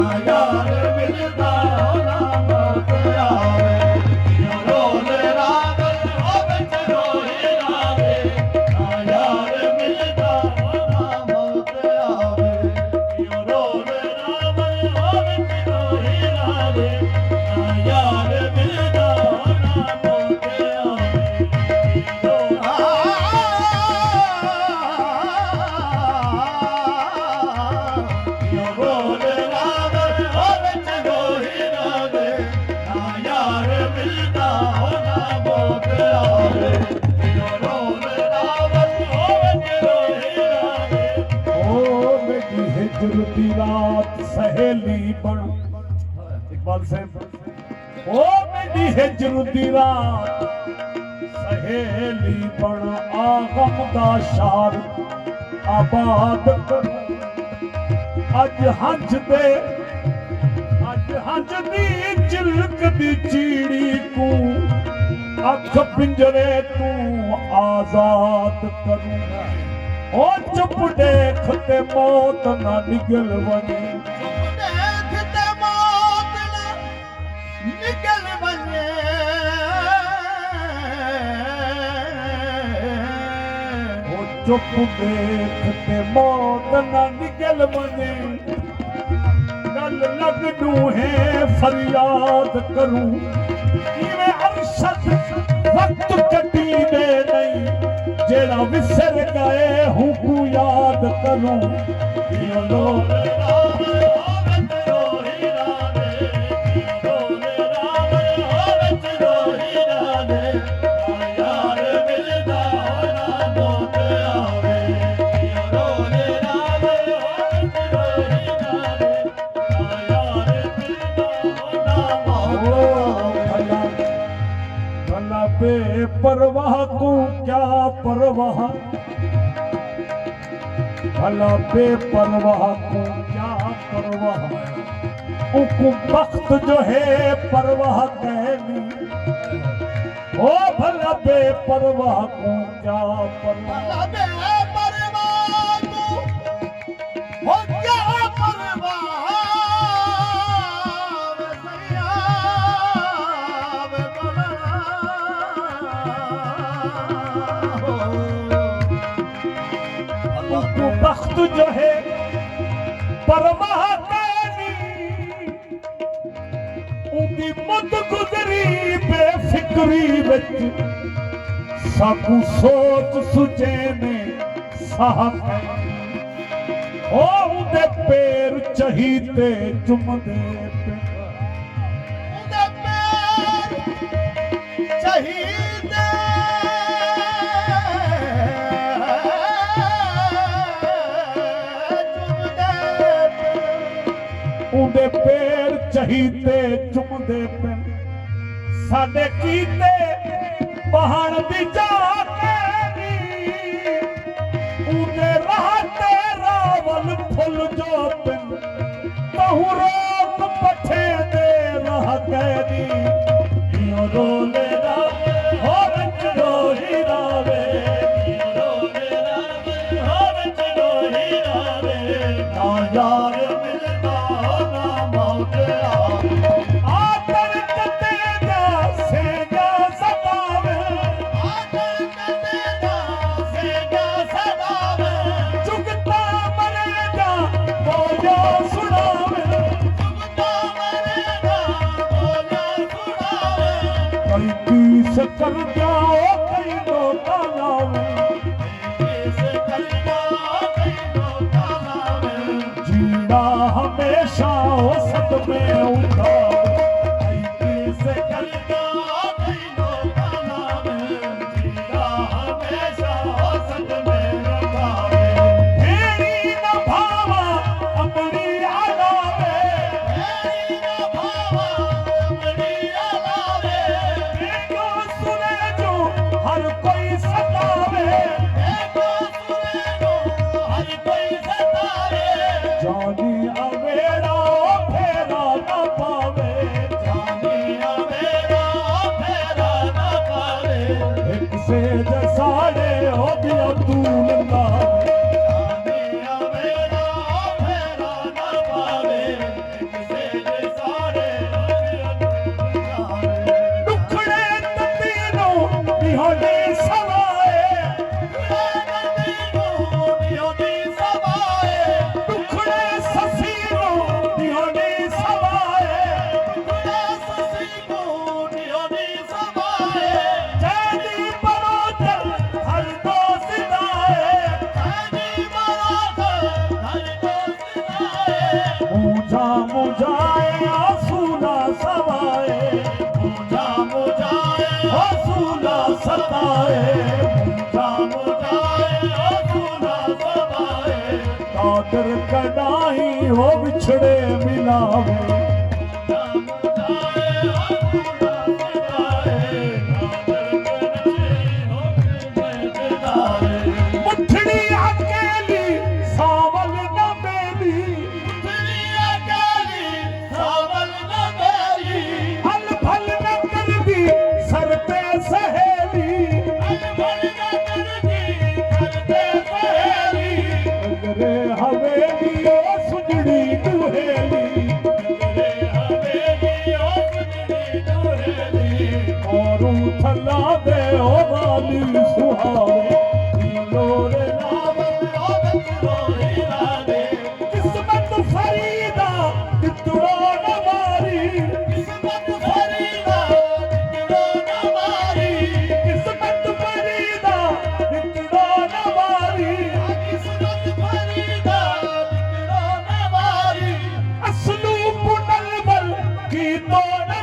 یار ملدا نہ موت آوے رول راول او وچ روئی راوے یار ملدا نہ موت آوے رول راول او وچ روئی راوے یار ملدا نہ موت ہجرتی رات سہیلی بن اقبال سے او میری ہجرتی رات سہیلی بن آغم دا شار آباد کر اج ہنج دی چلک دی چیڑی کو اکھ پنجرے تو آزاد کروں او چپ دیکھ تے موت نہ نگل ونے دیکھتے موت نہ نکل بنے او چپ دیکھ تے موت نہ نگل ونے گل لگ دوں ہے فریاد کروں ایویں ارشد وقت کٹی دے نہیں جیڑا وسر گئے ہوں کو یاد کروں یہ لوگ بے پرواہ کو کیا پرواہ بھلا بے پرواہ کو کیا پرواہ ان کو بخت جو ہے پرواہ کہنی او بھلا بے پرواہ کو کیا پرواہ بے پرواہ کو ہو کیا پرواہ بخت جو ہے پرواہ کہنی ان کی مد گزری بے فکری بچ ساکو سوچ سجے نے صاحب ہے او دے پیر چہیتے چم دے پیر چہیتے اندے پیر چہیتے چم دے پن ساڈے کیتے بہان دی جا کے اندے رہتے راول پھل جو پن تہو روک پٹھے دے رہ گئے یوں رولے راوے ہو وچ روہی راوے یوں رولے راوے ہو وچ روہی راوے نا یار کر جاؤ کئی روتا لاوے جینا ہمیشہ ہو سد میں اٹھا سے کر جاؤ کئی روتا لاوے جینا ہمیشہ ہو سد میں اٹھا میری نہ بھاوا اپنی علاوے میری نہ بھاوا اپنی علاوے ہر کوئی ستاوے ہر کوئی ستاوے جانی اویڑا پھیرا نہ پا मुझाए आंसू ना सवाए मुझा मुझाए आंसू ना सताए मुझा मुझाए आंसू ना सताए कादर कनाही हो बिछड़े मिलावे मुझा मुझाए आंसू ना सताए मुठड़ी अकेली सावल न मेली दुनिया काली सावल न मेरी हल भल न कर दी सर पे सहेली अनबन न करती करते सहेली नजरे हवेली ओ सुजड़ी दुहेली रे हवेली ओ सुजनी दुहेली औरू थला दे ओ वाली सुहावे लोरे नावत रोगत रोही राधे किस्मत फरीदा तितड़ो न मारी किस्मत फरीदा तितड़ो न मारी किस्मत फरीदा तितड़ो न मारी किस्मत फरीदा तितड़ो न मारी असलू पुनल बल की तो न